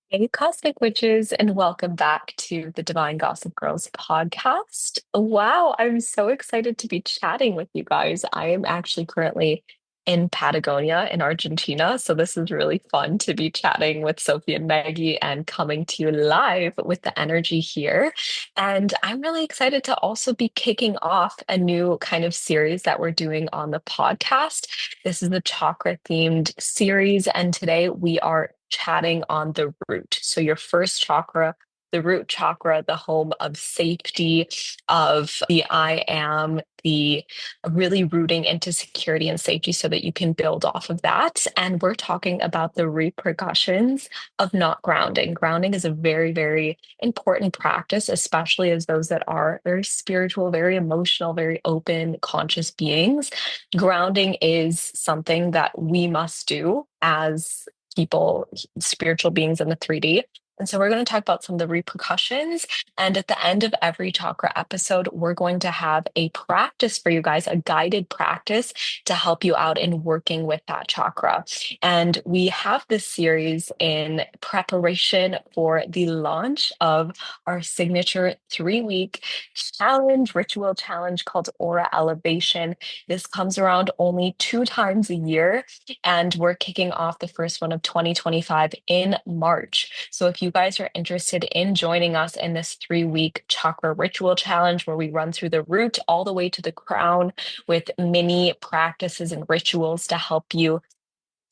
Hey, Cosmic Witches, and welcome back to the Divine Gossip Girls podcast. Wow, I'm so excited to be chatting with you guys. I am actually currently in Patagonia in Argentina, so this is really fun to be chatting with Sophie and Maggie and coming to you live with the energy here. And I'm really excited to also be kicking off a new kind of series that we're doing on the podcast. This is the chakra themed series, and today we are chatting on the root. So, your first chakra, the root chakra, the home of safety, of the I am, the really rooting into security and safety so that you can build off of that. And we're talking about the repercussions of not grounding. Grounding is a very, very important practice, especially as those that are very spiritual, very emotional, very open, conscious beings. Grounding is something that we must do as people, spiritual beings in the 3D. And so we're going to talk about some of the repercussions. And at the end of every chakra episode, we're going to have a practice for you guys, a guided practice to help you out in working with that chakra. And we have this series in preparation for the launch of our signature 3 week challenge, ritual challenge called Aura Elevation. This comes around only 2 times a year, and we're kicking off the first one of 2025 in March. So if you guys are interested in joining us in this 3 week chakra ritual challenge where we run through the root all the way to the crown with mini practices and rituals to help you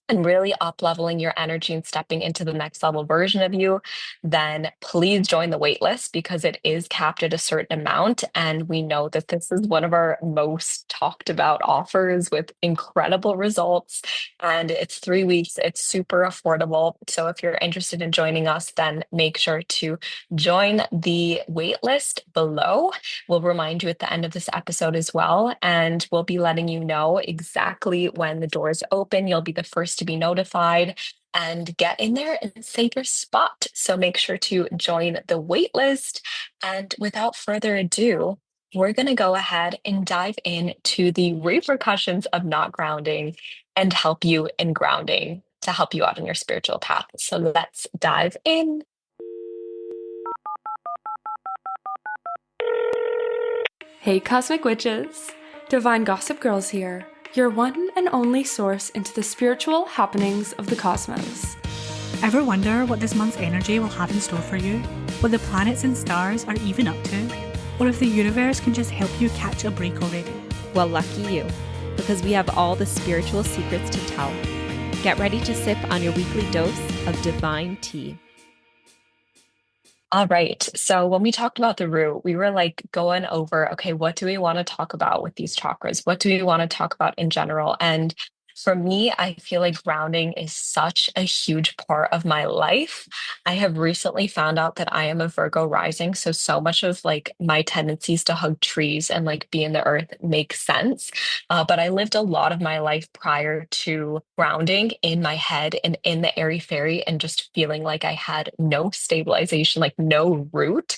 and really up leveling your energy and stepping into the next level version of you, then please join the wait list because it is capped at a certain amount. And we know that this is one of our most talked about offers with incredible results. And it's 3 weeks, it's super affordable. So if you're interested in joining us, then make sure to join the wait list below. We'll remind you at the end of this episode as well, and we'll be letting you know exactly when the doors open. You'll be the first to be notified and get in there and save your spot. So make sure to join the wait list. And without further ado, we're going to go ahead and dive into the repercussions of not grounding and help you in grounding to help you out on your spiritual path. So let's dive in. Hey, Cosmic Witches! Divine Gossip Girls here, your one and only source into the spiritual happenings of the cosmos. Ever wonder what this month's energy will have in store for you? What the planets and stars are even up to? Or if the universe can just help you catch a break already? Well, lucky you, because we have all the spiritual secrets to tell. Get ready to sip on your weekly dose of divine tea. All right. So when we talked about the root, we were like going over, okay, what do we want to talk about with these chakras? What do we want to talk about in general? And for me, I feel like grounding is such a huge part of my life. I have recently found out that I am a Virgo rising. So much of like my tendencies to hug trees and like be in the earth makes sense. But I lived a lot of my life prior to grounding in my head and in the airy fairy and just feeling like I had no stabilization, like no root.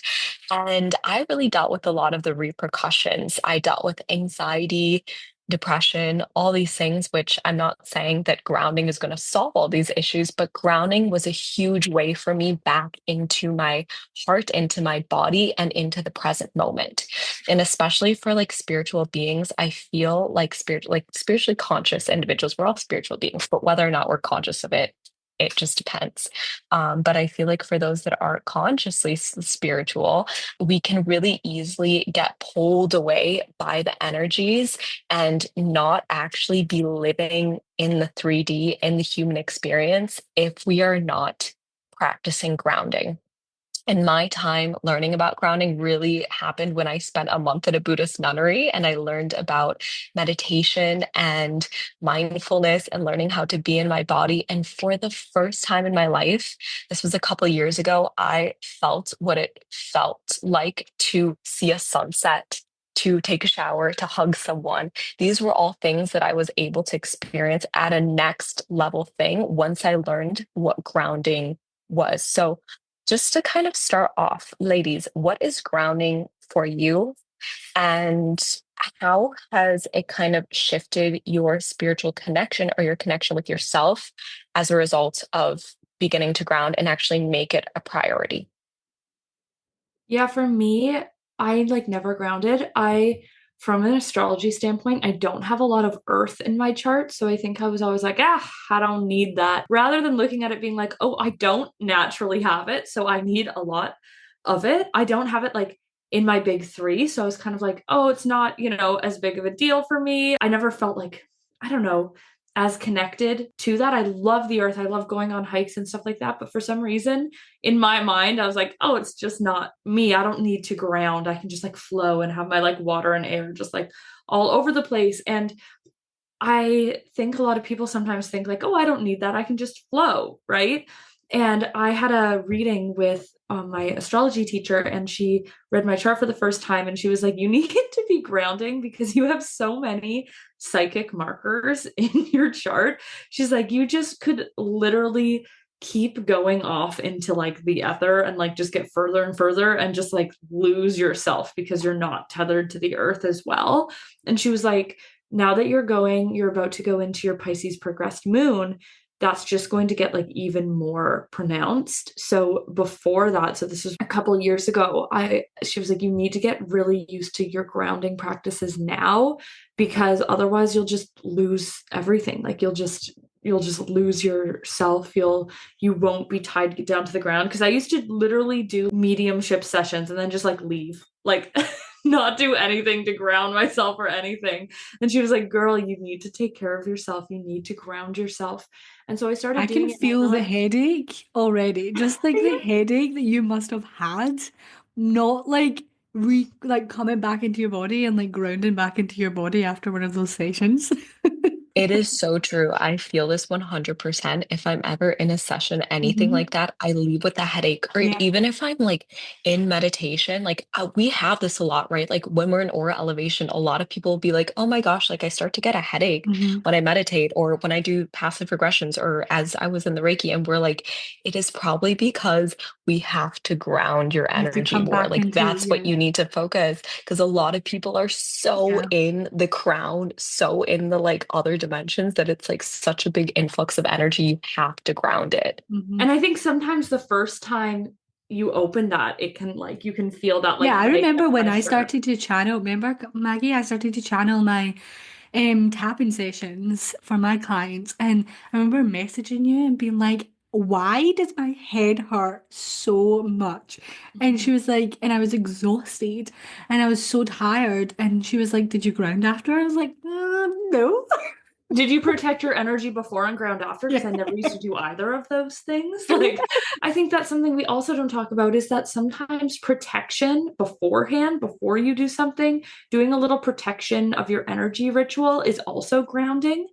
And I really dealt with a lot of the repercussions. I dealt with anxiety, depression, all these things, which I'm not saying that grounding is going to solve all these issues, but grounding was a huge way for me back into my heart, into my body, and into the present moment. And especially for like spiritual beings, I feel like spiritually conscious individuals, we're all spiritual beings, but whether or not we're conscious of it, it just depends. But I feel like for those that are consciously spiritual, we can really easily get pulled away by the energies and not actually be living in the 3D, in the human experience, if we are not practicing grounding. And my time learning about grounding really happened when I spent a month at a Buddhist nunnery and I learned about meditation and mindfulness and learning how to be in my body. And for the first time in my life, this was a couple years ago, I felt what it felt like to see a sunset, to take a shower, to hug someone. These were all things that I was able to experience at a next level thing once I learned what grounding was. So just to kind of start off, ladies, what is grounding for you? And how has it kind of shifted your spiritual connection or your connection with yourself as a result of beginning to ground and actually make it a priority? Yeah, for me, I like never grounded. From an astrology standpoint, I don't have a lot of earth in my chart. So I think I was always like, I don't need that. Rather than looking at it being like, oh, I don't naturally have it. So I need a lot of it. I don't have it like in my big three. So I was kind of like, oh, it's not, as big of a deal for me. I never felt like, I don't know, as connected to that. I love the earth. I love going on hikes and stuff like that. But for some reason, in my mind, I was like, oh, it's just not me. I don't need to ground. I can just like flow and have my like water and air just like all over the place. And I think a lot of people sometimes think like, oh, I don't need that. I can just flow, right? And I had a reading with my astrology teacher, and she read my chart for the first time, and she was like, you need to be grounding because you have so many psychic markers in your chart. She's like, you just could literally keep going off into like the ether and like just get further and further and just like lose yourself because you're not tethered to the earth as well. And she was like, now that you're about to go into your Pisces progressed moon, that's just going to get like even more pronounced. So before that, so this was a couple years ago, she was like, you need to get really used to your grounding practices now, because otherwise you'll just lose everything. Like you'll just lose yourself. You won't be tied down to the ground. Because I used to literally do mediumship sessions and then just like leave, like not do anything to ground myself or anything. And she was like, girl, you need to take care of yourself. You need to ground yourself. And so I started I can doing it. And I feel the realized, headache already. Just like the headache that you must have had, not like like coming back into your body and like grounding back into your body after one of those sessions. It is so true. I feel this 100%. If I'm ever in a session, anything Hmm. like that, I leave with a headache. Or Yeah. even if I'm like in meditation, like we have this a lot, right? Like when we're in aura elevation, a lot of people will be like, oh my gosh, like I start to get a headache Hmm. when I meditate or when I do passive regressions or as I was in the Reiki. And we're like, it is probably because we have to ground your You have to energy come more. back Like into, that's what yeah. you need to focus because a lot of people are so Yeah. in the crown, so in the like other dimensions that it's like such a big influx of energy. You have to ground it. Hmm. and I think sometimes the first time you open that, it can like, you can feel that like Yeah, I headache, remember that when I pressure. started to channel, remember Maggie, I started to channel my tapping sessions for my clients, and I remember messaging you and being like, why does my head hurt so much? And she Mhm. was like, and I was exhausted and I was so tired, and she was like, did you ground after? I was like, no. Did you protect your energy before and ground after? Because Yeah. I never used to do either of those things. Like, I think that's something we also don't talk about, is that sometimes protection beforehand, before you do something, doing a little protection of your energy ritual is also grounding.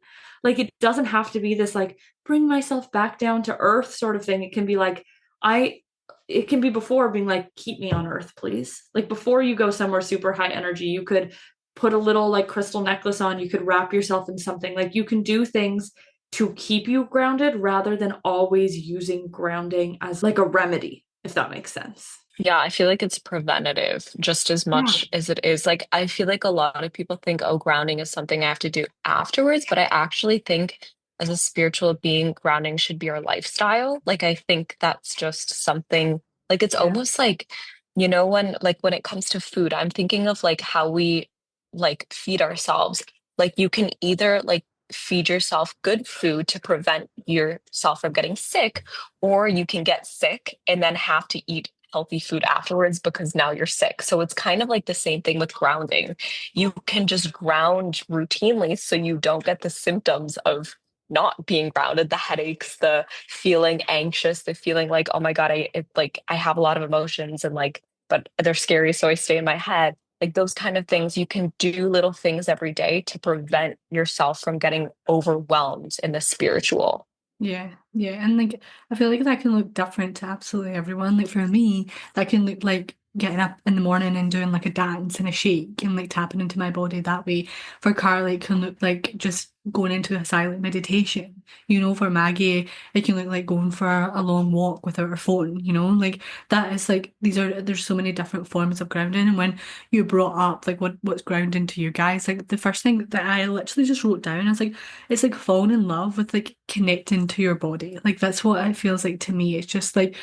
Like, it doesn't have to be this, like, bring myself back down to earth sort of thing. It can be like, I, it can be before being like, keep me on earth, please. Like, before you go somewhere super high energy, you could put a little like crystal necklace on, you could wrap yourself in something. Like you can do things to keep you grounded rather than always using grounding as like a remedy, if that makes sense. Yeah, I feel like it's preventative just as Yeah. much as it is. Like, I feel like a lot of people think, oh, grounding is something I have to do afterwards, but I actually think as a spiritual being, grounding should be our lifestyle. Like, I think that's just something, like, it's Yeah. almost like, when it comes to food, I'm thinking of like how we like feed ourselves. Like, you can either like feed yourself good food to prevent yourself from getting sick, or you can get sick and then have to eat healthy food afterwards because now you're sick. So it's kind of like the same thing with grounding. You can just ground routinely so you don't get the symptoms of not being grounded, the headaches, the feeling anxious, the feeling like, oh my God, I have a lot of emotions and like, but they're scary, so I stay in my head. Like those kind of things, you can do little things every day to prevent yourself from getting overwhelmed in the spiritual. Yeah, yeah, and like I feel like that can look different to absolutely everyone. Like for me, that can look like getting up in the morning and doing like a dance and a shake and like tapping into my body that way. For Carly, it can look like just going into a silent meditation. You know, for Maggie, it can look like going for a long walk without her phone, you know, like that is like there's so many different forms of grounding. And when you brought up like what's grounding to you guys, like the first thing that I literally just wrote down, I was like, it's like falling in love with like connecting to your body. Like that's what it feels like to me. It's just like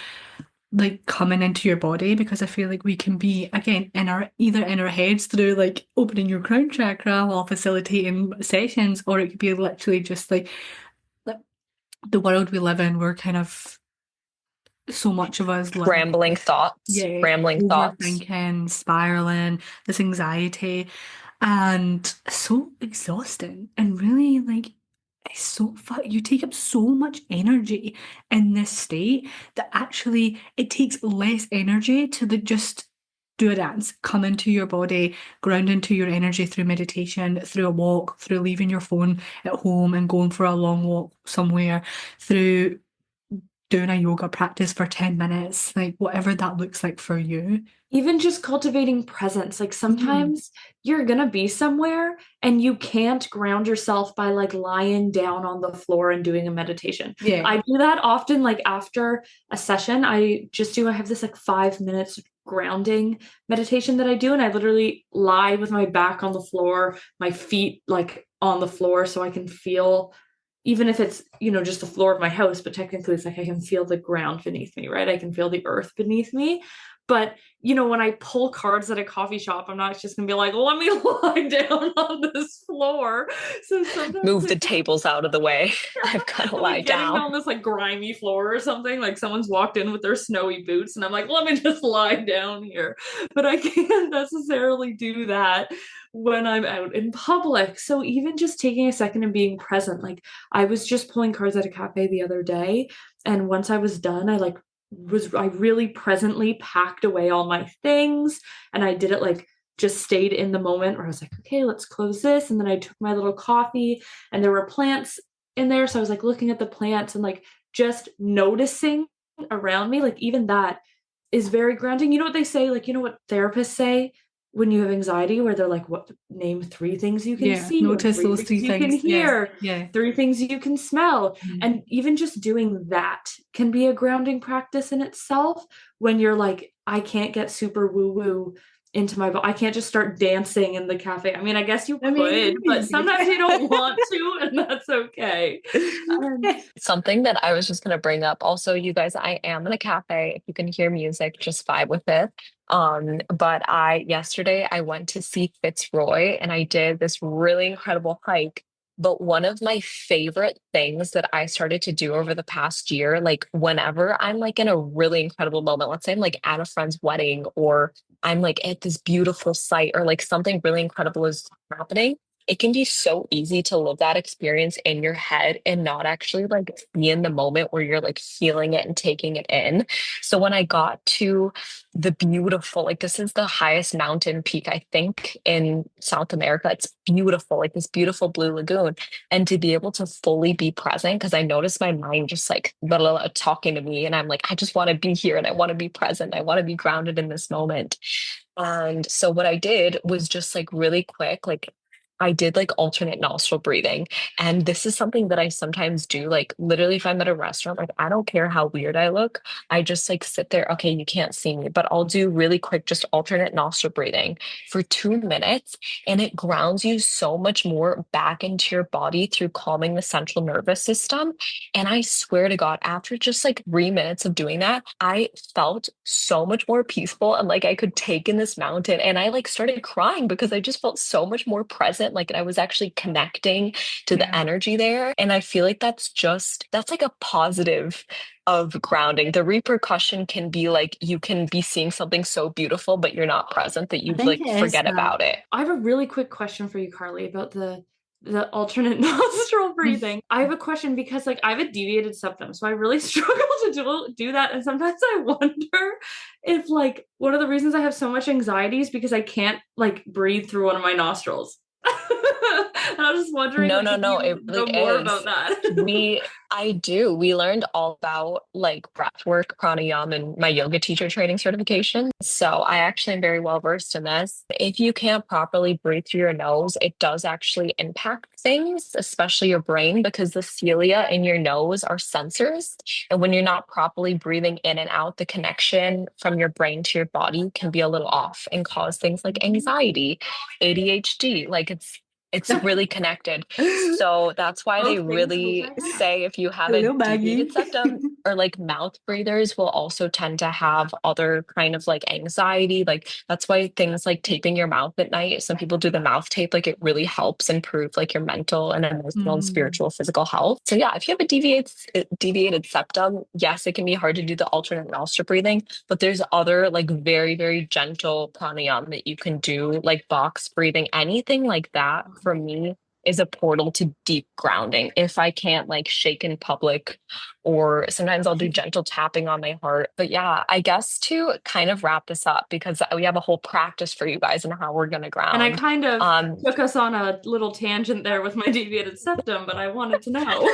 coming into your body, because I feel like we can be again in our either in our heads through like opening your crown chakra while facilitating sessions, or it could be literally just like the world we live in. We're kind of so much of us live, Rambling thoughts, yeah, rambling thoughts. overthinking, spiraling, this anxiety, and so exhausting and really like it's so you take up so much energy in this state that actually it takes less energy to just do a dance, come into your body, ground into your energy through meditation, through a walk, through leaving your phone at home and going for a long walk somewhere, through doing a yoga practice for 10 minutes, like whatever that looks like for you. Even just cultivating presence. Like Mm. sometimes you're gonna be somewhere and you can't ground yourself by like lying down on the floor and doing a meditation. Yeah. I do that often, like after a session. I have this like 5 minutes grounding meditation that I do, and I literally lie with my back on the floor, my feet like on the floor, so I can feel, even if it's, just the floor of my house, but technically it's like I can feel the ground beneath me, right? I can feel the earth beneath me. But, when I pull cards at a coffee shop, I'm not just going to be like, let me lie down on this floor. So sometimes Move the tables out of the way. I've got to lie like getting down. on this like grimy floor or something, like someone's walked in with their snowy boots and I'm like, let me just lie down here. But I can't necessarily do that when I'm out in public. So even just taking a second and being present, like I was just pulling cards at a cafe the other day, and once I was done, I really presently packed away all my things, and I did it like just stayed in the moment where I was like, okay, let's close this. And then I took my little coffee, and there were plants in there. So I was like looking at the plants and like just noticing around me. Like even that is very grounding. You know what they say? Like, what therapists say when you have anxiety, where they're like, what, name 3 things you can see, notice 3 those things 3 you can things. hear, Yeah. 3 things you can smell. Mm. And even just doing that can be a grounding practice in itself, when you're like, I can't get super woo-woo into my body. I can't just start dancing in the cafe. I mean, I guess you could, but sometimes you don't want to, and that's okay. Something that I was just going to bring up also, you guys, I am in a cafe. If you can hear music, just vibe with it. But yesterday I went to see Fitzroy and I did this really incredible hike. But one of my favorite things that I started to do over the past year, like whenever I'm like in a really incredible moment, let's say I'm like at a friend's wedding or I'm like at this beautiful site or like something really incredible is happening, it can be so easy to live that experience in your head and not actually like be in the moment where you're like feeling it and taking it in. So when I got to the beautiful, like this is the highest mountain peak, I think, in South America. It's beautiful, like this beautiful blue lagoon. And to be able to fully be present, because I noticed my mind just like blah, blah, blah, talking to me. And I'm like, I just want to be here and I want to be present. I want to be grounded in this moment. And so what I did was just like really quick, like I did like alternate nostril breathing. And this is something that I sometimes do. Like literally if I'm at a restaurant, like I don't care how weird I look. I just like sit there. Okay, you can't see me, but I'll do really quick, just alternate nostril breathing for 2 minutes. And it grounds you so much more back into your body through calming the central nervous system. And I swear to God, after just like 3 minutes of doing that, I felt so much more peaceful and like I could take in this mountain. And I like started crying because I just felt so much more present. Like I was actually connecting to the energy there. And I feel like that's like a positive of grounding. The repercussion can be like you can be seeing something so beautiful, but you're not present that you like forget about it. I have a really quick question for you, Karlie, about the alternate nostril breathing. I have a question because like I have a deviated septum, so I really struggle to do that. And sometimes I wonder if like one of the reasons I have so much anxiety is because I can't like breathe through one of my nostrils. And I was just wondering, No, like, no, if no, you it really know more about is. that. I do. We learned all about like breath work, pranayama, and my yoga teacher training certification. So I actually am very well versed in this. If you can't properly breathe through your nose, it does actually impact things, especially your brain, because the cilia in your nose are sensors. And when you're not properly breathing in and out, the connection from your brain to your body can be a little off and cause things like anxiety, ADHD. Like it's really connected. So that's why they Both things we'll really check out. say if you have a Hello, deviated Maggie. septum or like mouth breathers will also tend to have other kind of like anxiety. Like that's why things like taping your mouth at night, some people do the mouth tape, like it really helps improve like your mental and emotional and Mm. spiritual physical health. So yeah, if you have a deviated septum, yes, it can be hard to do the alternate nostril breathing, but there's other like very, very gentle pranayama that you can do, like box breathing, anything like that for me is a portal to deep grounding. If I can't like shake in public, or sometimes I'll do gentle tapping on my heart. But yeah, I guess to kind of wrap this up, because we have a whole practice for you guys and how we're going to And I ground. kind of Um, took us on a little tangent there with my deviated septum, but I wanted to know.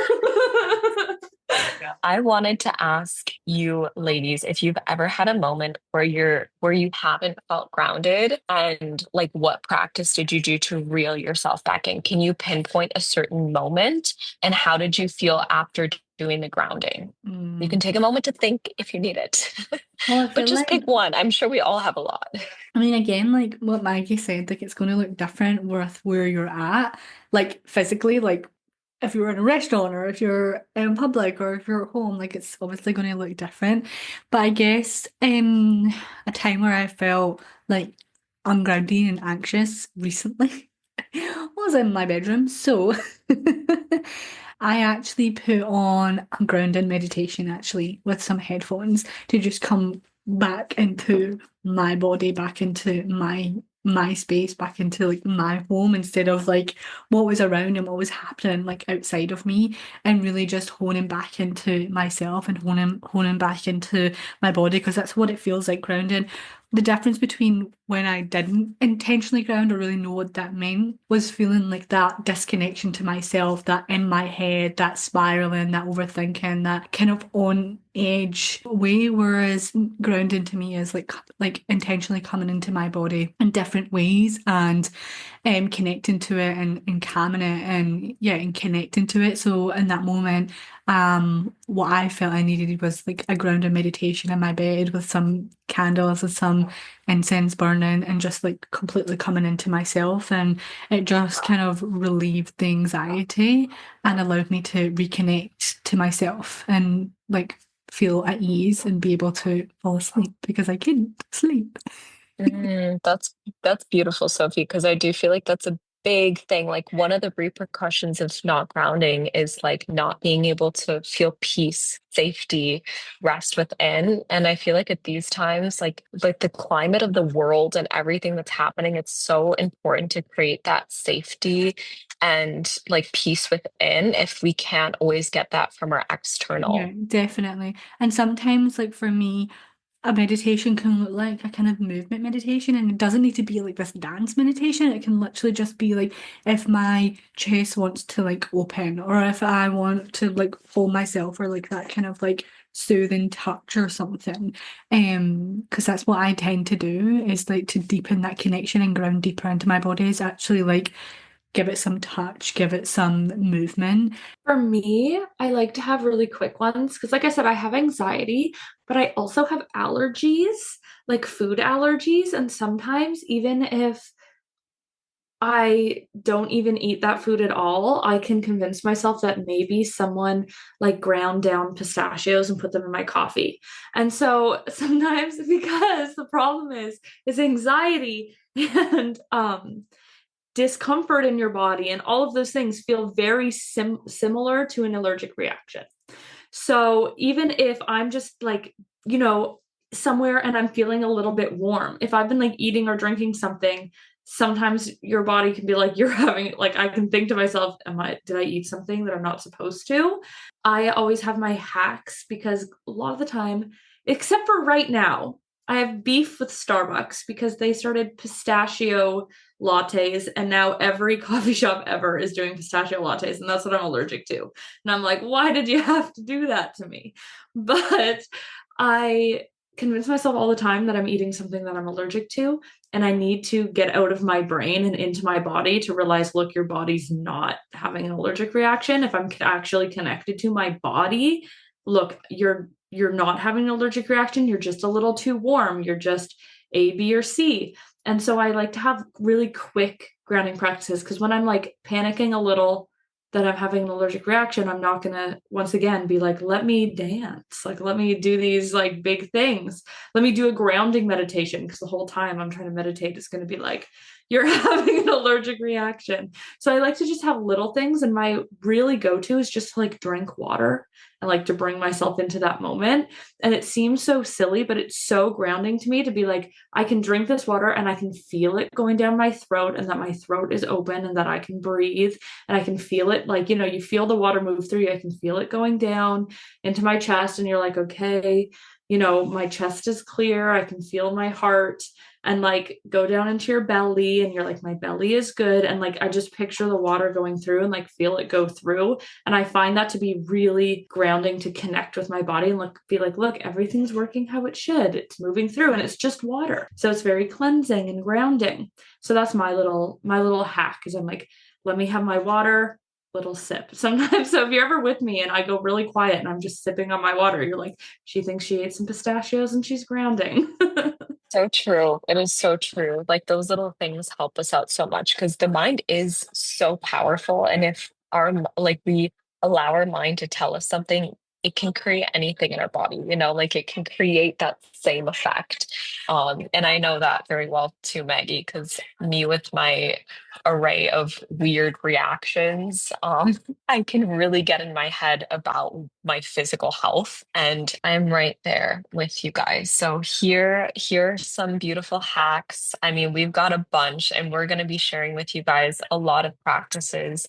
I wanted to ask you ladies if you've ever had a moment where you haven't felt grounded, and like what practice did you do to reel yourself back in? Can you pinpoint a certain moment, and how did you feel after doing the grounding? You can Mm. take a moment to think if you need it. Well, I But feel just like, pick one. I'm sure we all have a lot. I mean, again, like what Maggie said, like it's going to look different with where you're at, like physically, like if you're in a restaurant or if you're in public or if you're at home, like it's obviously going to look different. But I guess a time where I felt like ungrounded and anxious recently was in my bedroom. So I actually put on a grounding meditation actually with some headphones to just come back into my body, back into my space, back into like my home instead of like what was around and what was happening like outside of me, and really just honing back into myself and honing back into my body, because that's what it feels like grounding. The difference between when I didn't intentionally ground or really know what that meant was feeling like that disconnection to myself, that in my head, that spiraling, that overthinking, that kind of on edge way. Whereas grounding to me is like intentionally coming into my body in different ways and connecting to it and calming it and yeah, and connecting to it. So in that moment, what I felt I needed was like a grounded meditation in my bed with some candles and some incense burning and just like completely coming into myself. And it just kind of relieved the anxiety and allowed me to reconnect to myself and like feel at ease and be able to fall asleep because I couldn't sleep. That's beautiful, Sophie, because I do feel like that's a big thing. Like one of the repercussions of not grounding is like not being able to feel peace, safety, rest within. And I feel like at these times, like the climate of the world and everything that's happening, it's so important to create that safety and like peace within if we can't always get that from our Yeah, external. definitely. And sometimes, like for me, a meditation can look like a kind of movement meditation, and it doesn't need to be like this dance meditation. It can literally just be like if my chest wants to like open, or if I want to like hold myself, or like that kind of like soothing touch or something. Because that's what I tend to do is like to deepen that connection and ground deeper into my body is actually like give it some touch, give it some movement. For me, I like to have really quick ones because, like I said, I have anxiety, but I also have allergies, like food allergies. And sometimes, even if I don't even eat that food at all, I can convince myself that maybe someone like ground down pistachios and put them in my coffee. And so sometimes, because the problem is anxiety and discomfort in your body, and all of those things feel very similar to an allergic reaction. So even if I'm just like, somewhere and I'm feeling a little bit warm, if I've been like eating or drinking something, sometimes your body can be like, you're having, like, I can think to myself, did I eat something that I'm not supposed to? I always have my hacks because a lot of the time, except for right now, I have beef with Starbucks because they started pistachio lattes, and now every coffee shop ever is doing pistachio lattes, and that's what I'm allergic to. And I'm like, why did you have to do that to me? But I convince myself all the time that I'm eating something that I'm allergic to, and I need to get out of my brain and into my body to realize, look, your body's not having an allergic reaction. If I'm actually connected to my body, look, you're not having an allergic reaction. You're just a little too warm. You're just A, B, or C. And so I like to have really quick grounding practices, because when I'm like panicking a little that I'm having an allergic reaction, I'm not going to once again be like, let me dance. Like, let me do these like big things. Let me do a grounding meditation, because the whole time I'm trying to meditate is going to be like, you're having an allergic reaction. So I like to just have little things. And my really go-to is just to like drink water. I like to bring myself into that moment. And it seems so silly, but it's so grounding to me to be like, I can drink this water and I can feel it going down my throat, and that my throat is open and that I can breathe, and I can feel it. Like, you feel the water move through you. I can feel it going down into my chest, and you're like, okay, my chest is clear. I can feel my heart, and like go down into your belly, and you're like, my belly is good. And like, I just picture the water going through and like feel it go through. And I find that to be really grounding, to connect with my body and be like, look, everything's working how it should. It's moving through, and it's just water. So it's very cleansing and grounding. So that's my little hack, is I'm like, let me have my water, little sip sometimes. So if you're ever with me and I go really quiet and I'm just sipping on my water, you're like, she thinks she ate some pistachios and she's grounding. So true. It is so true. Like those little things help us out so much because the mind is so powerful. And if we allow our mind to tell us something, it can create anything in our body, like it can create that same effect. And I know that very well too, Maggie, because me with my array of weird reactions, I can really get in my head about my physical health, and I'm right there with you guys. So here are some beautiful hacks. I mean, we've got a bunch, and we're going to be sharing with you guys a lot of practices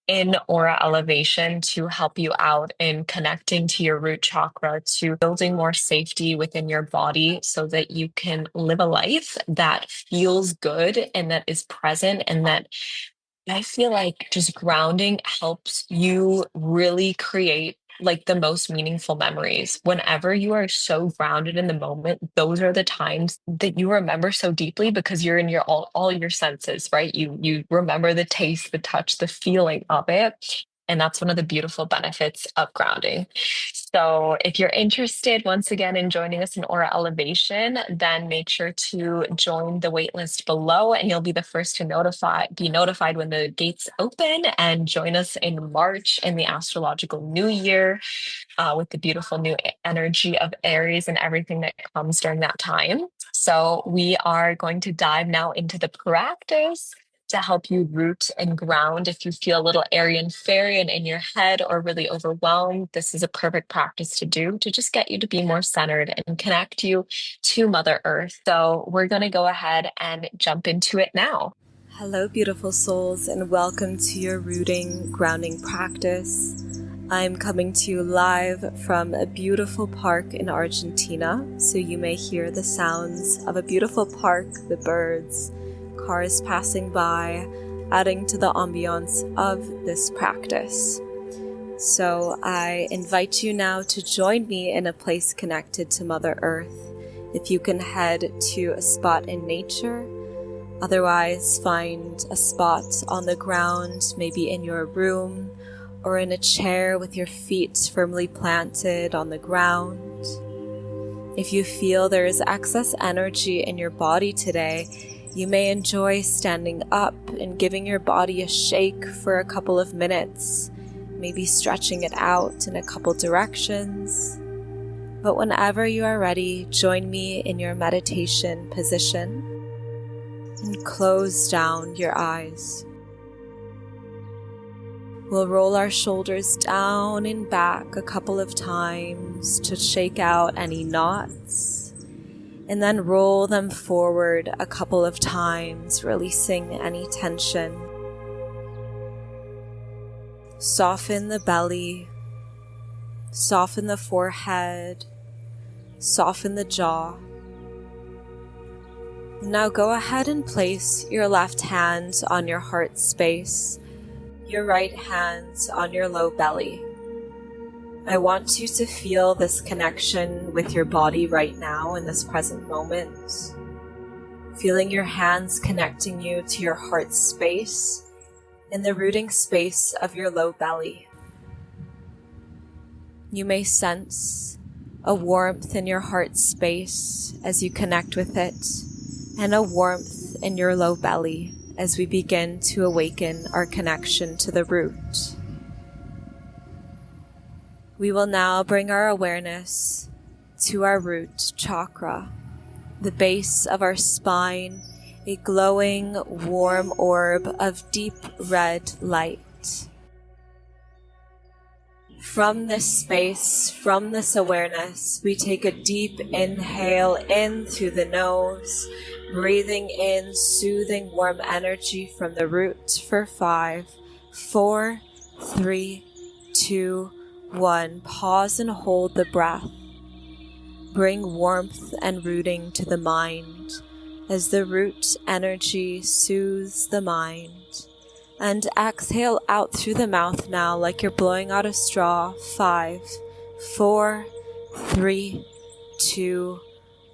in aura elevation to help you out in connecting to your root chakra, to building more safety within your body so that you can live a life that feels good and that is present, and that I feel like just grounding helps you really create like the most meaningful memories. Whenever you are so grounded in the moment, those are the times that you remember so deeply because you're in your all your senses, right? You remember the taste, the touch, the feeling of it. And that's one of the beautiful benefits of grounding. So if you're interested, once again, in joining us in Aura Elevation, then make sure to join the waitlist below, and you'll be the first to be notified when the gates open, and join us in March in the astrological new year with the beautiful new energy of Aries and everything that comes during that time. So we are going to dive now into the practice to help you root and ground. If you feel a little airy and fairy and in your head or really overwhelmed, this is a perfect practice to do to just get you to be more centered and connect you to Mother Earth. So we're going to go ahead and jump into it now. Hello, beautiful souls, and welcome to your rooting, grounding practice. I'm coming to you live from a beautiful park in Argentina, so you may hear the sounds of a beautiful park, the birds, cars passing by, adding to the ambiance of this practice. So I invite you now to join me in a place connected to Mother Earth. If you can head to a spot in nature, otherwise find a spot on the ground, maybe in your room, or in a chair with your feet firmly planted on the ground. If you feel there is excess energy in your body today, you may enjoy standing up and giving your body a shake for a couple of minutes, maybe stretching it out in a couple directions. But whenever you are ready, join me in your meditation position and close down your eyes. We'll roll our shoulders down and back a couple of times to shake out any knots, and then roll them forward a couple of times, releasing any tension. Soften the belly, soften the forehead, soften the jaw. Now go ahead and place your left hand on your heart space, your right hand on your low belly. I want you to feel this connection with your body right now in this present moment. Feeling your hands connecting you to your heart space in the rooting space of your low belly. You may sense a warmth in your heart space as you connect with it, and a warmth in your low belly as we begin to awaken our connection to the root. We will now bring our awareness to our root chakra, the base of our spine, a glowing, warm orb of deep red light. From this space, from this awareness, we take a deep inhale in through the nose, breathing in soothing, warm energy from the root for 5, 4, 3, 2, 1. Pause and hold the breath. Bring warmth and rooting to the mind as the root energy soothes the mind. And exhale out through the mouth now like you're blowing out a straw. 5, 4, 3, 2,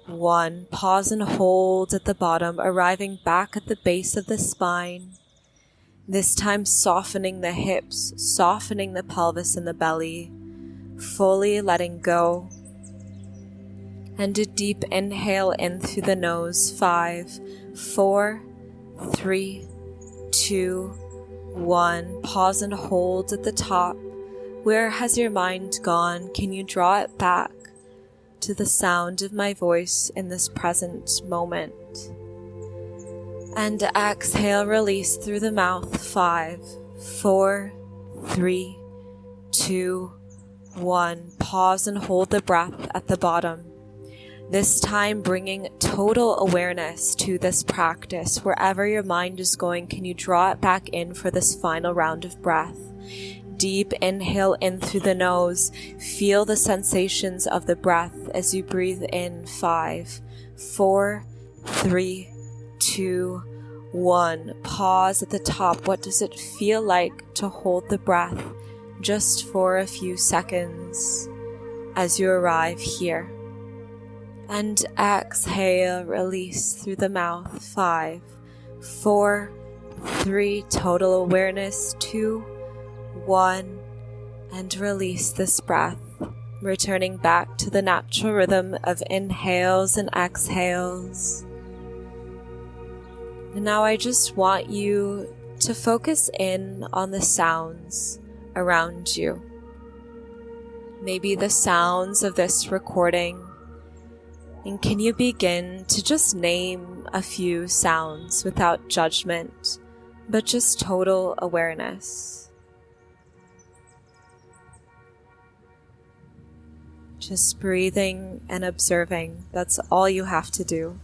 1. Pause and hold at the bottom, arriving back at the base of the spine. This time softening the hips, softening the pelvis and the belly, fully letting go. And a deep inhale in through the nose. 5, 4, 3, 2, 1. Pause and hold at the top. Where has your mind gone? Can you draw it back to the sound of my voice in this present moment? And exhale, release through the mouth. 5, 4, 3, 2, 1. Pause and hold the breath at the bottom. This time bringing total awareness to this practice. Wherever your mind is going, can you draw it back in for this final round of breath? Deep inhale in through the nose. Feel the sensations of the breath as you breathe in. 5, 4, 3, 2, 1. Pause at the top. What does it feel like to hold the breath just for a few seconds as you arrive here? And exhale, release through the mouth. 5, 4, 3, total awareness. 2, 1, and release this breath, returning back to the natural rhythm of inhales and exhales. And now I just want you to focus in on the sounds around you. Maybe the sounds of this recording. And can you begin to just name a few sounds without judgment, but just total awareness? Just breathing and observing. That's all you have to do.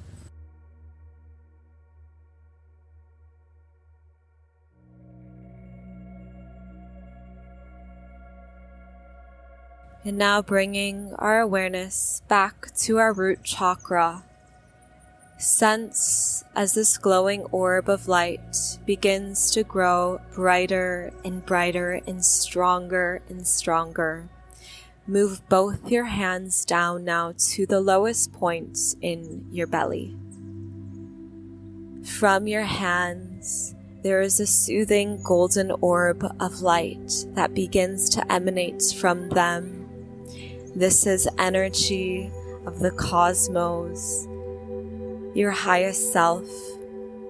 And now bringing our awareness back to our root chakra. Sense as this glowing orb of light begins to grow brighter and brighter and stronger and stronger. Move both your hands down now to the lowest points in your belly. From your hands, there is a soothing golden orb of light that begins to emanate from them. This is energy of the cosmos, your highest self,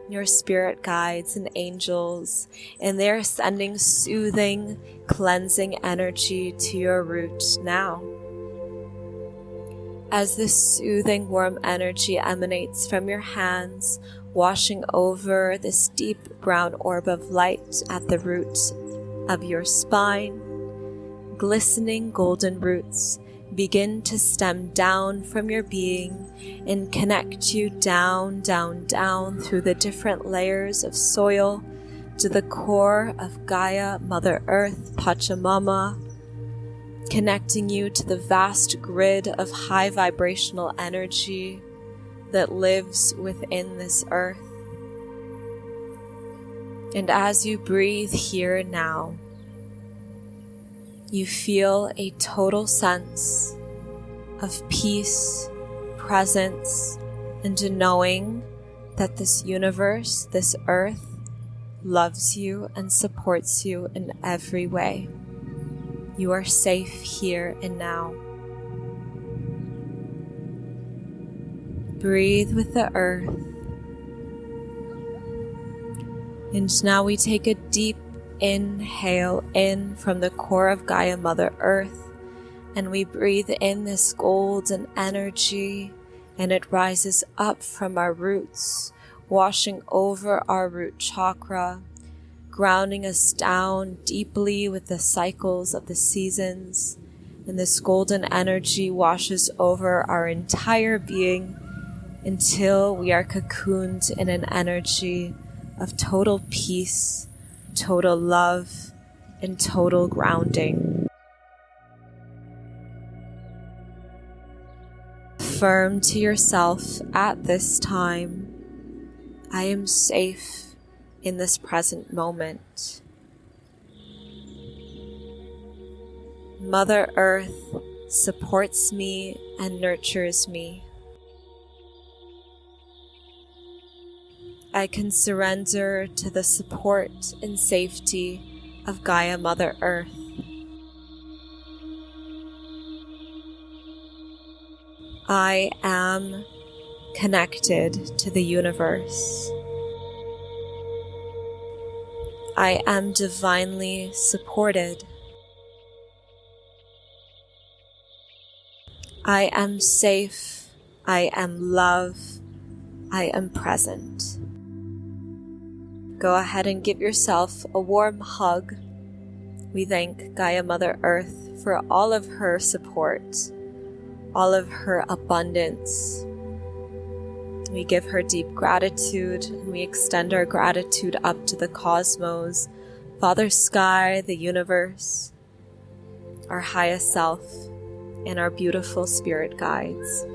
your spirit guides and angels, and they're sending soothing, cleansing energy to your root now. As this soothing, warm energy emanates from your hands, washing over this deep brown orb of light at the root of your spine, glistening golden roots begin to stem down from your being and connect you down, down, down through the different layers of soil to the core of Gaia, Mother Earth, Pachamama, connecting you to the vast grid of high vibrational energy that lives within this earth. And as you breathe here and now, you feel a total sense of peace, presence, and a knowing that this universe, this earth, loves you and supports you in every way. You are safe here and now. Breathe with the earth. And now we take a deep inhale in from the core of Gaia Mother Earth, and we breathe in this golden energy, and it rises up from our roots, washing over our root chakra, grounding us down deeply with the cycles of the seasons. And this golden energy washes over our entire being until we are cocooned in an energy of total peace, total love, and total grounding. Affirm to yourself at this time, I am safe in this present moment. Mother Earth supports me and nurtures me. I can surrender to the support and safety of Gaia Mother Earth. I am connected to the universe. I am divinely supported. I am safe. I am love. I am present. Go ahead and give yourself a warm hug. We thank Gaia Mother Earth for all of her support, all of her abundance. We give her deep gratitude, and we extend our gratitude up to the cosmos, Father Sky, the universe, our highest self, and our beautiful spirit guides.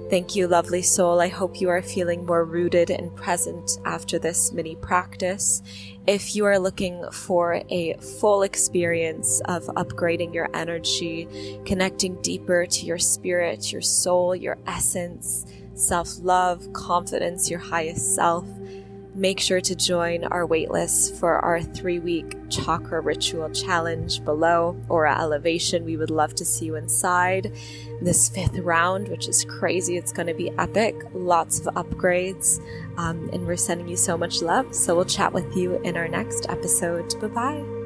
Thank you, lovely soul. I hope you are feeling more rooted and present after this mini practice. If you are looking for a full experience of upgrading your energy, connecting deeper to your spirit, your soul, your essence, self-love, confidence, your highest self, make sure to join our waitlist for our 3-week chakra ritual challenge below, Aura Elevation. We would love to see you inside this 5th round, which is crazy. It's going to be epic, lots of upgrades, and we're sending you so much love. So we'll chat with you in our next episode. Bye-bye.